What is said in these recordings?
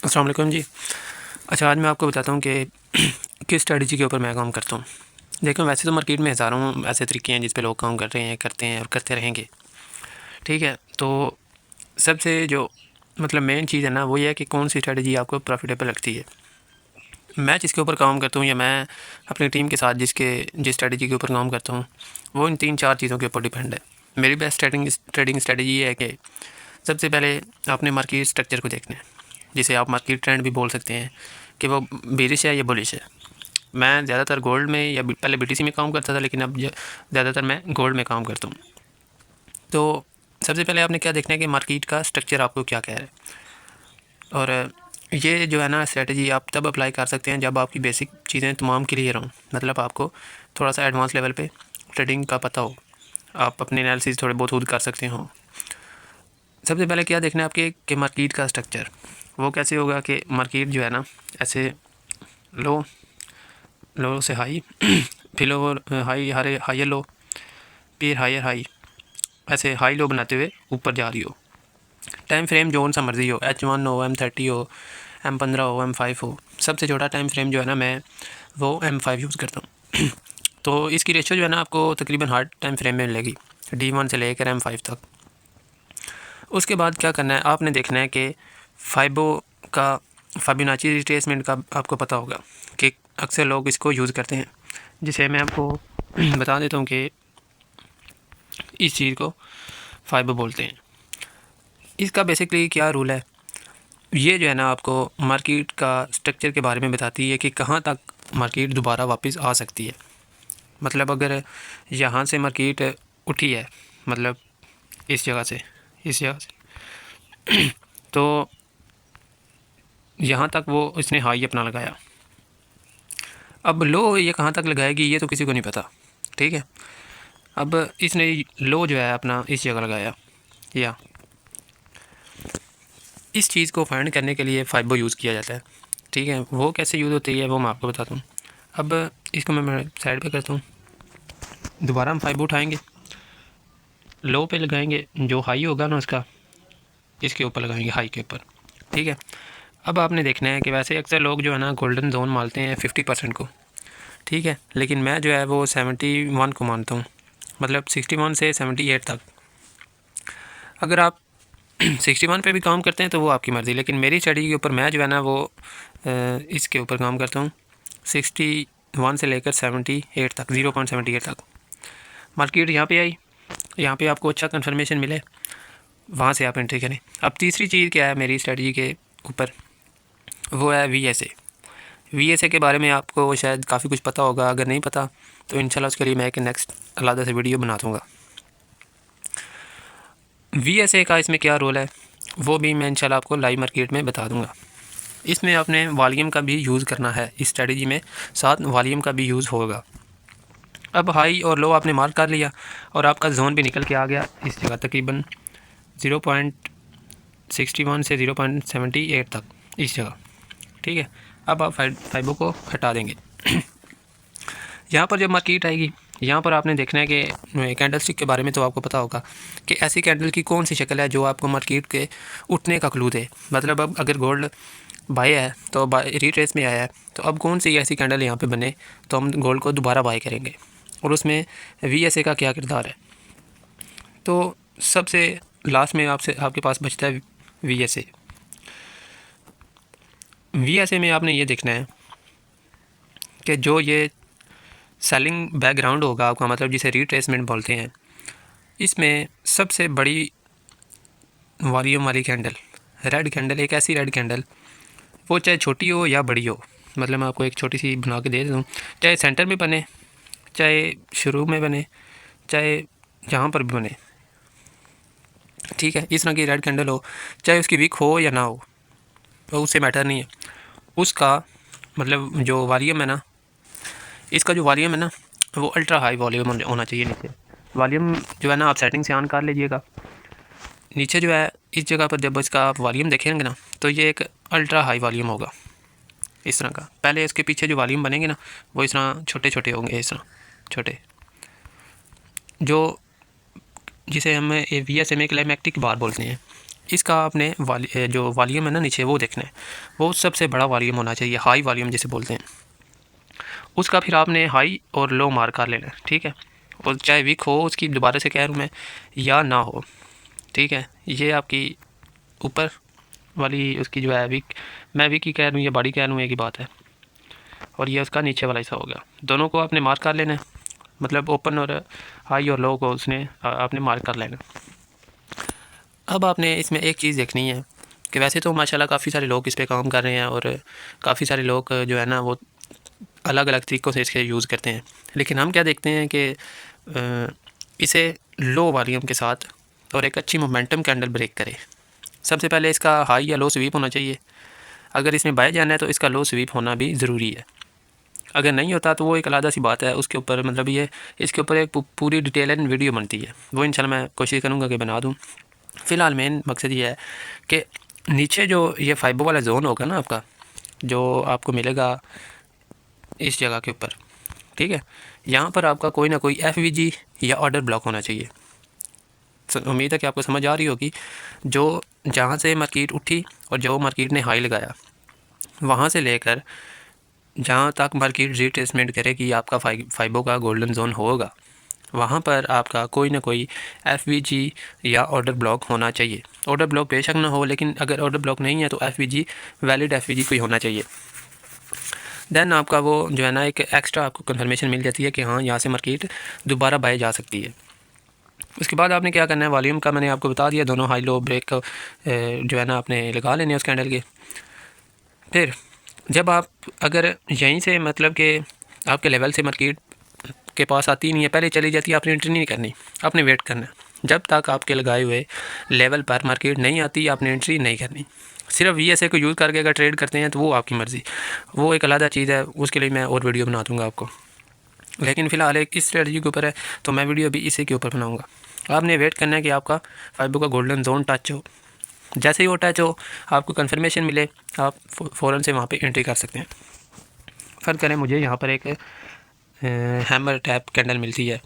अस्सलाम वालेकुम जी। अच्छा, आज मैं आपको बताता हूँ कि किस स्ट्रैटेजी के ऊपर मैं काम करता हूँ। देखो, वैसे तो मार्केट में हज़ारों ऐसे तरीके हैं जिस पे लोग काम कर रहे हैं, करते हैं और करते रहेंगे। ठीक है? तो सबसे जो मतलब मेन चीज़ है ना, वो ये है कि कौन सी स्ट्रैटेजी आपको प्रॉफिटेबल लगती है। मैं जिसके ऊपर काम करता हूँ या मैं अपनी टीम के साथ जिस स्ट्रैटेजी के ऊपर काम करता हूँ, वो इन 3-4 चीज़ों के ऊपर डिपेंड है। मेरी बेस्ट ट्रेडिंग स्ट्रैटेजी ये है कि सबसे पहले आपने मार्केट स्ट्रक्चर को देखना है, जिसे आप मार्केट ट्रेंड भी बोल सकते हैं कि वो बेरिश है या बुलिश है। मैं ज़्यादातर गोल्ड में या पहले बीटीसी में काम करता था, लेकिन अब ज़्यादातर मैं गोल्ड में काम करता हूँ। तो सबसे पहले आपने क्या देखना है कि मार्केट का स्ट्रक्चर आपको क्या कह रहा है। और ये जो है ना स्ट्रेटजी आप तब अप्लाई कर सकते हैं जब आपकी बेसिक चीज़ें तमाम क्लियर हों, मतलब आपको थोड़ा सा एडवांस लेवल पे ट्रेडिंग का पता हो, आप अपने एनालिसिस थोड़े बहुत खुद कर सकते हो। सबसे पहले क्या देखना है आपके कि मार्केट का स्ट्रक्चर वो कैसे होगा कि मार्केट जो है ना ऐसे लो लो से हाई फिर लो हाई हायर लो, फिर हायर हाई, ऐसे हाई लो बनाते हुए ऊपर जा रही हो। टाइम फ्रेम जो सा मर्जी हो, H1 हो, M30 हो, M15 हो, M5 हो। सबसे छोटा टाइम फ्रेम जो है ना मैं वो M5 यूज़ करता हूँ। तो इसकी रेशो जो है ना आपको तकरीबन हर टाइम फ्रेम में मिलेगी, D1 से लेकर M5 तक। उसके बाद क्या करना है, आपने देखना है कि फाइबोनाची रिट्रेसमेंट का आपको पता होगा कि अक्सर लोग इसको यूज़ करते हैं, जिसे मैं आपको बता देता हूँ कि इस चीज़ को फाइबो बोलते हैं। इसका बेसिकली क्या रूल है, ये जो है ना आपको मार्केट का स्ट्रक्चर के बारे में बताती है कि कहाँ तक मार्केट दोबारा वापस आ सकती है। मतलब अगर यहाँ से मार्केट उठी है, मतलब इस जगह से तो यहाँ तक वो इसने हाई अपना लगाया। अब लो ये कहाँ तक लगाएगी ये तो किसी को नहीं पता। ठीक है, अब इसने लो जो है अपना इस जगह लगाया, या इस चीज़ को फाइंड करने के लिए फाइबो यूज़ किया जाता है। ठीक है, वो कैसे यूज़ होती है वो मैं आपको बताता हूँ। अब इसको मैं साइड पे करता हूँ, दोबारा हम फाइबो उठाएंगे, लो पे लगाएंगे, जो हाई होगा ना उसका इसके ऊपर लगाएंगे, हाई के ऊपर। ठीक है, अब आपने देखना है कि वैसे अक्सर लोग जो है ना गोल्डन जोन मानते हैं 50% को। ठीक है, लेकिन मैं जो है वो 71 को मानता हूँ, मतलब 61 से 78 तक। अगर आप 61 पे भी काम करते हैं तो वो आपकी मर्ज़ी, लेकिन मेरी स्टडी के ऊपर मैं जो है ना वो इसके ऊपर काम करता हूँ 61 से लेकर 78 तक, 0.78 तक। मार्केट यहाँ पे आई, यहाँ पे आपको अच्छा कंफर्मेशन मिले, वहाँ से आप एंट्री करें। अब तीसरी चीज़ क्या है मेरी स्ट्रेटजी के ऊपर, वो है VSA के बारे में आपको शायद काफ़ी कुछ पता होगा, अगर नहीं पता तो इंशाल्लाह उसके लिए मैं एक नेक्स्ट अलग से वीडियो बना दूँगा। VSA का इसमें क्या रोल है वो भी मैं इंशाल्लाह आपको लाइव मार्केट में बता दूँगा। इसमें आपने वॉल्यूम का भी यूज़ करना है, इस स्ट्रेटजी में साथ वॉल्यूम का भी यूज़ होगा। अब हाई और लो आपने मार्क कर लिया और आपका जोन भी निकल के आ गया इस जगह, तकरीबन 0.61 से 0.78 तक इस जगह। ठीक है, अब आप फाइबो को हटा देंगे। यहाँ पर जब मार्केट आएगी, यहाँ पर आपने देखना है कि कैंडल स्टिक के बारे में तो आपको पता होगा कि ऐसी कैंडल की कौन सी शक्ल है जो आपको मार्केट के उठने का क्लू दे। मतलब अब अगर गोल्ड बाय है तो बाय रिट्रेस में आया है, तो अब कौन सी ऐसी कैंडल यहाँ पे बने तो हम गोल्ड को दोबारा बाय करेंगे, और उसमें VSA का क्या किरदार है। तो सबसे लास्ट में आपके पास बचता है VSA में आपने ये देखना है कि जो ये सेलिंग बैकग्राउंड होगा आपका, मतलब जिसे रिट्रेसमेंट बोलते हैं, इसमें सबसे बड़ी वॉल्यूम वाली कैंडल, रेड कैंडल, एक ऐसी रेड कैंडल, वो चाहे छोटी हो या बड़ी हो, मतलब मैं आपको एक छोटी सी बना के दे दूँ, चाहे सेंटर में बने, चाहे शुरू में बने, चाहे जहाँ पर भी बने। ठीक है, इस तरह की रेड कैंडल हो, चाहे उसकी विक हो या ना हो, तो उससे मैटर नहीं है। उसका मतलब जो वॉल्यूम है ना, इसका जो वॉल्यूम है ना वो अल्ट्रा हाई वॉल्यूम होना चाहिए। नीचे वॉल्यूम जो है ना आप सेटिंग से ऑन कर लीजिएगा। नीचे जो है इस जगह पर जब इसका आप वॉल्यूम देखेंगे ना तो ये एक अल्ट्रा हाई वॉल्यूम होगा इस तरह का। पहले इसके पीछे जो वॉल्यूम बनेंगे ना वो इस तरह छोटे छोटे होंगे, इस तरह छोटे, जो जिसे हम VSA में क्लाइमैक्टिक बार बोलते हैं। इसका आपने जो वॉल्यूम है ना नीचे वो देखना है, वो सबसे बड़ा वॉल्यूम होना चाहिए, हाई वॉल्यूम जिसे बोलते हैं। उसका फिर आपने हाई और लो मार्क कर लेना है, ठीक है। और चाहे विक हो उसकी, दोबारा से कह रहा हूँ मैं, या ना हो, ठीक है। ये आपकी ऊपर वाली उसकी जो है विक, मैं विक ही कह रहा हूँ या बॉडी कह रहा हूँ, एक ही बात है। और ये उसका नीचे वाला हिस्सा होगा, दोनों को आपने मार्क कर लेना है, मतलब ओपन और हाई और लो को उसने आपने मार्क कर लेना। अब आपने इसमें एक चीज़ देखनी है कि वैसे तो माशाल्लाह काफ़ी सारे लोग इस पे काम कर रहे हैं और काफ़ी सारे लोग जो है ना वो अलग अलग तरीक़ों से इसके यूज़ करते हैं, लेकिन हम क्या देखते हैं कि इसे लो वॉल्यूम के साथ और एक अच्छी मोमेंटम कैंडल ब्रेक करे। सबसे पहले इसका हाई या लो स्वीप होना चाहिए। अगर इसमें बाय जाना है तो इसका लो स्वीप होना भी ज़रूरी है। अगर नहीं होता तो वो एक अलग सी बात है, उसके ऊपर मतलब ये इसके ऊपर एक पूरी डिटेल एंड वीडियो बनती है, वो इंशाल्लाह मैं कोशिश करूँगा कि बना दूँ। फ़िलहाल मेन मकसद ये है कि नीचे जो ये फाइबर वाला जोन होगा ना आपका, जो आपको मिलेगा इस जगह के ऊपर, ठीक है, यहाँ पर आपका कोई ना कोई FVG या ऑर्डर ब्लॉक होना चाहिए। उम्मीद है कि आपको समझ आ रही होगी। जो जहाँ से मार्केट उठी और जो मार्केट ने हाई लगाया, वहाँ से लेकर जहाँ तक मार्केट रिट्रेसमेंट करे कि आपका फाइबो का गोल्डन जोन होगा, वहाँ पर आपका कोई ना कोई FVG या ऑर्डर ब्लॉक होना चाहिए। ऑर्डर ब्लॉक बेशक ना हो, लेकिन अगर ऑर्डर ब्लॉक नहीं है तो FVG, वैलिड FVG कोई होना चाहिए। देन आपका वो जो है ना एक एक्स्ट्रा आपको कंफर्मेशन मिल जाती है कि हाँ यहाँ से मार्केट दोबारा बाय जा सकती है। उसके बाद आपने क्या करना है, वॉल्यूम का मैंने आपको बता दिया, दोनों हाई लो ब्रेक जो है ना आपने लगा लेने उस कैंडल के। फिर जब आप अगर यहीं से मतलब कि आपके लेवल से मार्केट के पास आती नहीं है, पहले चली जाती है, आपने एंट्री नहीं करनी, आपने वेट करना है। जब तक आपके लगाए हुए लेवल पर मार्केट नहीं आती, आपने एंट्री नहीं करनी। सिर्फ VSA को यूज़ करके अगर ट्रेड करते हैं तो वो आपकी मर्ज़ी, वो एक अलग चीज़ है, उसके लिए मैं और वीडियो बना दूँगा आपको। लेकिन फ़िलहाल एक इस स्ट्रेटजी के ऊपर है तो मैं वीडियो भी इसी के ऊपर बनाऊँगा। आपने वेट करना है कि आपका फाइबो का गोल्डन जोन टच हो। जैसे ही वो टच हो, आपको कंफर्मेशन मिले, आप फ़ौरन से वहाँ पे एंट्री कर सकते हैं। फ़र्ज़ करें मुझे यहाँ पर एक हैमर टैप कैंडल मिलती है,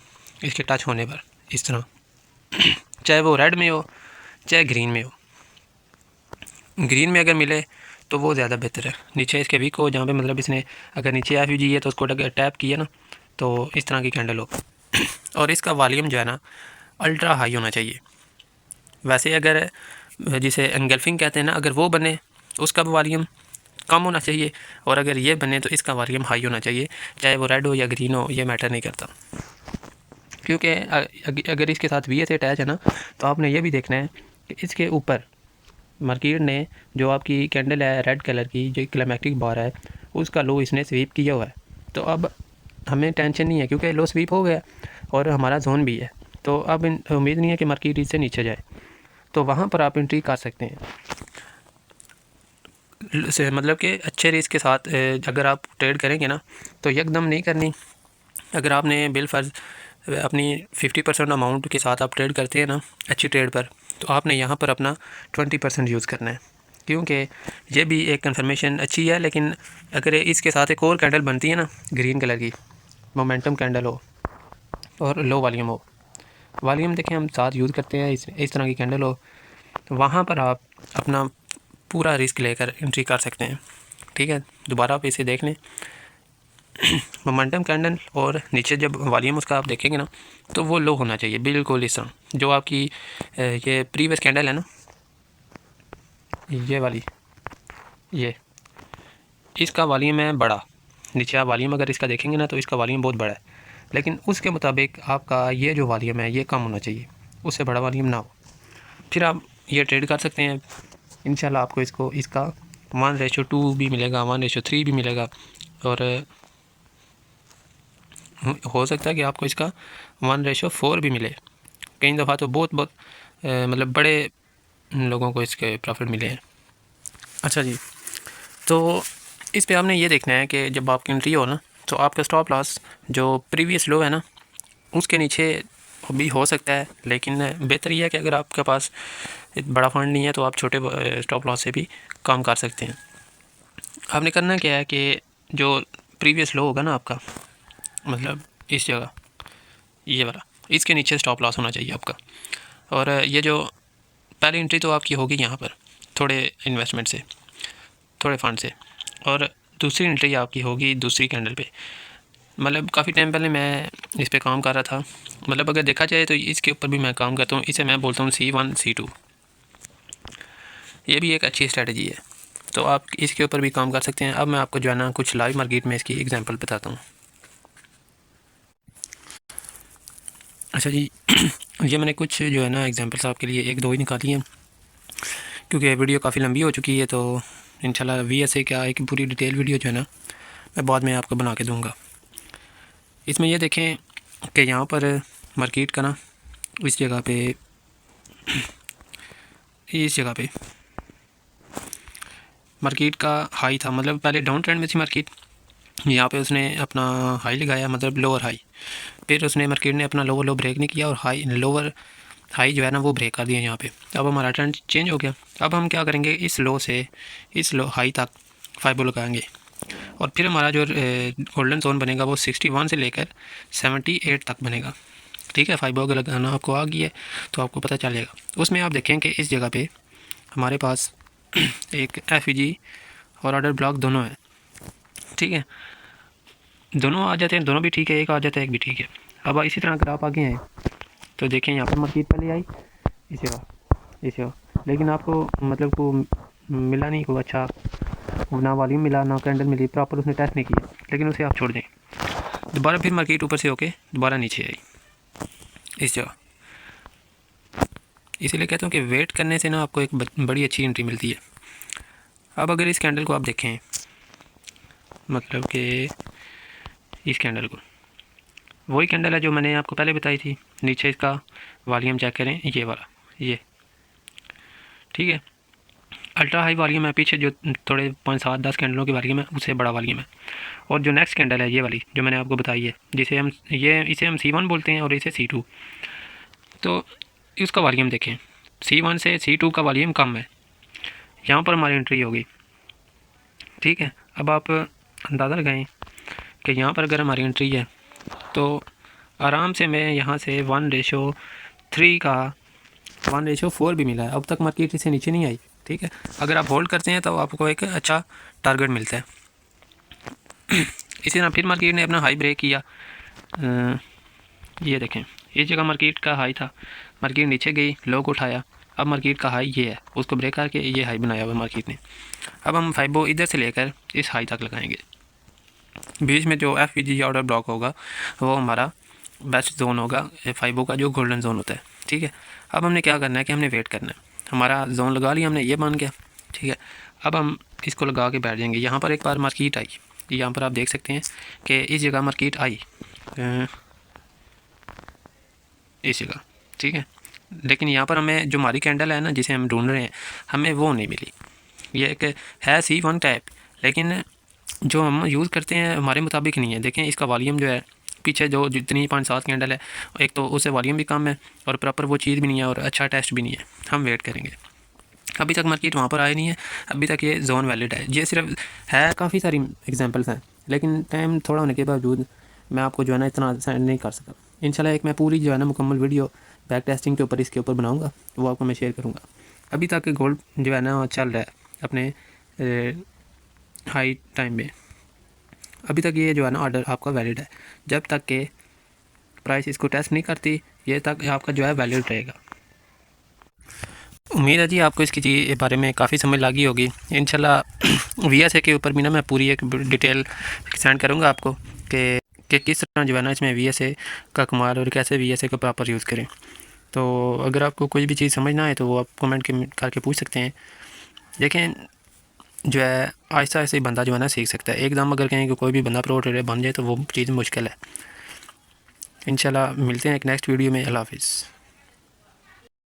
इसके टच होने पर इस तरह, चाहे वो रेड में हो चाहे ग्रीन में हो। ग्रीन में अगर मिले तो वो ज़्यादा बेहतर है। नीचे इसके वीक हो, जहाँ पे मतलब इसने अगर नीचे FVG है तो उसको टैप किया ना तो इस तरह की कैंडल हो। और इसका वॉल्यूम जो है ना अल्ट्रा हाई होना चाहिए। वैसे अगर जिसे एंगल्फिंग कहते हैं ना, अगर वो बने उसका वॉल्यूम कम होना चाहिए, और अगर ये बने तो इसका वॉल्यूम हाई होना चाहिए। चाहे वो रेड हो या ग्रीन हो, ये मैटर नहीं करता। क्योंकि अगर इसके साथ VSA अटैच है ना, तो आपने ये भी देखना है कि इसके ऊपर मार्केट ने जो आपकी कैंडल है रेड कलर की, जो क्लाइमैक्टिक बार है, उसका लो इसने स्वीप किया हुआ है। तो अब हमें टेंशन नहीं है क्योंकि लो स्वीप हो गया और हमारा जोन भी है। तो अब उम्मीद नहीं है कि मार्केट इससे नीचे जाए, तो वहाँ पर आप एंट्री कर सकते हैं। से मतलब कि अच्छे रिस्क के साथ अगर आप ट्रेड करेंगे ना तो एकदम नहीं करनी। अगर आपने बिलफर्ज अपनी 50% अमाउंट के साथ आप ट्रेड करते हैं ना अच्छी ट्रेड पर, तो आपने यहाँ पर अपना 20% यूज़ करना है। क्योंकि ये भी एक कंफर्मेशन अच्छी है, लेकिन अगर इसके साथ एक और कैंडल बनती है ना ग्रीन कलर की, मोमेंटम कैंडल हो और लो वॉल्यूम हो, वॉल्यूम देखें हम साथ यूज़ करते हैं, इस तरह की कैंडल हो, तो वहाँ पर आप अपना पूरा रिस्क लेकर एंट्री कर सकते हैं। ठीक है, दोबारा आप इसे देख लें। मोमेंटम कैंडल और नीचे जब वॉल्यूम उसका आप देखेंगे ना तो वो लो होना चाहिए बिल्कुल इस तरह। जो आपकी ये प्रीवियस कैंडल है ना, ये वाली, ये इसका वॉल्यूम है बड़ा। नीचे आप वॉल्यूम अगर इसका देखेंगे ना तो इसका वॉल्यूम बहुत बड़ा है, लेकिन उसके मुताबिक आपका ये जो वॉल्यूम है ये कम होना चाहिए, उससे बड़ा वॉल्यूम ना हो। फिर आप ये ट्रेड कर सकते हैं। इंशाल्लाह आपको इसका 1:2 भी मिलेगा, 1:3 भी मिलेगा, और हो सकता है कि आपको इसका 1:4 भी मिले। कई दफ़ा तो बहुत मतलब बड़े लोगों को इसके प्रॉफिट मिले हैं। अच्छा जी, तो इस पे आपने ये देखना है कि जब आपकी एंट्री हो ना तो आपका स्टॉप लॉस जो प्रीवियस लो है ना उसके नीचे भी हो सकता है, लेकिन बेहतर यह है कि अगर आपके पास बड़ा फंड नहीं है तो आप छोटे स्टॉप लॉस से भी काम कर सकते हैं। आपने करना क्या है कि जो प्रीवियस लो होगा ना आपका, मतलब इस जगह ये वाला, इसके नीचे स्टॉप लॉस होना चाहिए आपका। और ये जो पहली एंट्री तो आपकी होगी यहाँ पर थोड़े इन्वेस्टमेंट से, थोड़े फंड से, और दूसरी एंट्री आपकी होगी दूसरी कैंडल पे। मतलब काफ़ी टाइम पहले मैं इस पे काम कर रहा था, मतलब अगर देखा जाए तो इसके ऊपर भी मैं काम करता हूँ। इसे मैं बोलता हूँ C1 C2। ये भी एक अच्छी स्ट्रेटजी है, तो आप इसके ऊपर भी काम कर सकते हैं। अब मैं आपको जो है ना कुछ लाइव मार्केट में इसकी एग्जांपल बताता हूँ। अच्छा जी ये मैंने कुछ जो है ना एग्जांपल्स आपके लिए एक दो ही निकाली हैं, क्योंकि वीडियो काफ़ी लंबी हो चुकी है। तो इंशाल्लाह VSA क्या एक पूरी डिटेल वीडियो जो है ना मैं बाद में आपको बना के दूँगा। इसमें ये देखें कि यहाँ पर मार्केट का ना इस जगह पे मार्केट का हाई था, मतलब पहले डाउन ट्रेंड में थी मार्केट। यहाँ पे उसने अपना हाई लगाया, मतलब लोअर हाई, फिर उसने मार्केट ने अपना लोअर लो ब्रेक नहीं किया और लोअर हाई जो है ना वो ब्रेक कर दिया यहाँ पे। अब हमारा ट्रेंड चेंज हो गया। अब हम क्या करेंगे, इस लो से इस लो हाई तक फाइबो लगाएंगे, और फिर हमारा जो गोल्डन जोन बनेगा वो 61 से लेकर 78 तक बनेगा। ठीक है, फाइबो अगर लगाना आपको आ गई है तो आपको पता चलेगा। उसमें आप देखें कि इस जगह पे हमारे पास एक FEG और ऑर्डर ब्लॉक दोनों है। ठीक है, दोनों आ जाते हैं, दोनों भी ठीक है, एक आ जाता है एक भी ठीक है। अब इसी तरह अगर आप आगे आए तो देखें यहाँ पर मार्केट पहले आई इस जगह, लेकिन आपको मतलब को मिला नहीं कोई अच्छा, ना वॉल्यूम मिला ना कैंडल मिली, प्रॉपर उसने टेस्ट नहीं किया, लेकिन उसे आप छोड़ दें। दोबारा फिर मार्केट ऊपर से होके दोबारा नीचे आई इस जगह। इसीलिए कहता हूँ कि वेट करने से ना आपको एक बड़ी अच्छी एंट्री मिलती है। अब अगर इस कैंडल को आप देखें, मतलब कि इस कैंडल को, वही कैंडल है जो मैंने आपको पहले बताई थी। नीचे इसका वॉल्यूम चेक करें, ये वाला, ये ठीक है, अल्ट्रा हाई वॉल्यूम है। पीछे जो थोड़े 5-7-10 कैंडलों की वॉल्यूम है उससे बड़ा वॉल्यूम है। और जो नेक्स्ट कैंडल है ये वाली जो मैंने आपको बताई है, जिसे हम इसे हम C1 बोलते हैं और इसे C2। तो इसका वॉल्यूम देखें, C1 से C2 का वॉल्यूम कम है, यहाँ पर हमारी एंट्री होगी। ठीक है, अब आप अंदाज़ा लगाएं कि यहाँ पर अगर हमारी एंट्री है तो आराम से मैं यहाँ से 1:3 का 1:4 भी मिला है। अब तक मार्केट इससे नीचे नहीं आई। ठीक है, अगर आप होल्ड करते हैं तो आपको एक अच्छा टारगेट मिलता है। इसी तरह फिर मार्केट ने अपना हाई ब्रेक किया। ये देखें, इस जगह मार्केट का हाई था, मार्केट नीचे गई, लो को उठाया। अब मार्केट का हाई ये है, उसको ब्रेक करके ये हाई बनाया हुआ मार्केट ने। अब हम फाइबो इधर से लेकर इस हाई तक लगाएंगे। बीच में जो FEG ऑर्डर ब्लॉक होगा वो हमारा बेस्ट जोन होगा, फाइबो का जो गोल्डन जोन होता है। ठीक है, अब हमने क्या करना है कि हमने वेट करना है। हमारा जोन लगा लिया हमने, ये बन गया। ठीक है, अब हम इसको लगा के बैठ जाएंगे। यहाँ पर एक बार मार्केट आई, यहाँ पर आप देख सकते हैं कि इस जगह मार्केट आई, इस जगह। ठीक है, लेकिन यहाँ पर हमें जो हमारी कैंडल है ना जिसे हम ढूंढ रहे हैं, हमें वो नहीं मिली। ये एक है C1 टाइप, लेकिन जो हम यूज़ करते हैं हमारे मुताबिक नहीं है। देखें इसका वॉल्यूम जो है, पीछे जो जितनी 5-7 कैंडल है, एक तो उससे वॉल्यूम भी कम है और प्रॉपर वो चीज़ भी नहीं है और अच्छा टेस्ट भी नहीं है। हम वेट करेंगे। अभी तक मार्केट वहाँ पर आई नहीं है, अभी तक ये जोन वैलिड है। ये सिर्फ है, काफ़ी सारी एग्जांपल्स हैं, लेकिन टाइम थोड़ा होने के बावजूद मैं आपको जो है ना इतना सेंड नहीं कर सका। इंशाल्लाह एक मैं पूरी जो है ना मुकम्मल वीडियो बैक टेस्टिंग के ऊपर इसके ऊपर बनाऊँगा, वो आपको मैं शेयर करूँगा। अभी तक गोल्ड जो है ना चल रहा है अपने हाई टाइम में। अभी तक ये जो है ना ऑर्डर आपका वैलिड है, जब तक के प्राइस इसको टेस्ट नहीं करती ये तक आपका जो है वैलिड रहेगा। उम्मीद है जी आपको इसकी चीज़ बारे में काफ़ी समझ लगी होगी। इंशाल्लाह VSA के ऊपर भी ना मैं पूरी एक डिटेल सेंड करूँगा आपको कि किस तरह जो है ना इसमें VSA का कमाल और कैसे VSA को प्रॉपर यूज़ करें। तो अगर आपको कोई भी चीज़ समझ ना आए तो वो आप कमेंट करके पूछ सकते हैं। देखें जो है आहिस्ता आहिस्ता ही बंदा जो है ना सीख सकता है। एकदम अगर कहें कि कोई भी बंदा प्रो ट्रेडर बन जाए तो वो चीज़ मुश्किल है। इंशाल्लाह मिलते हैं एक नेक्स्ट वीडियो में। अल्लाह हाफिज़।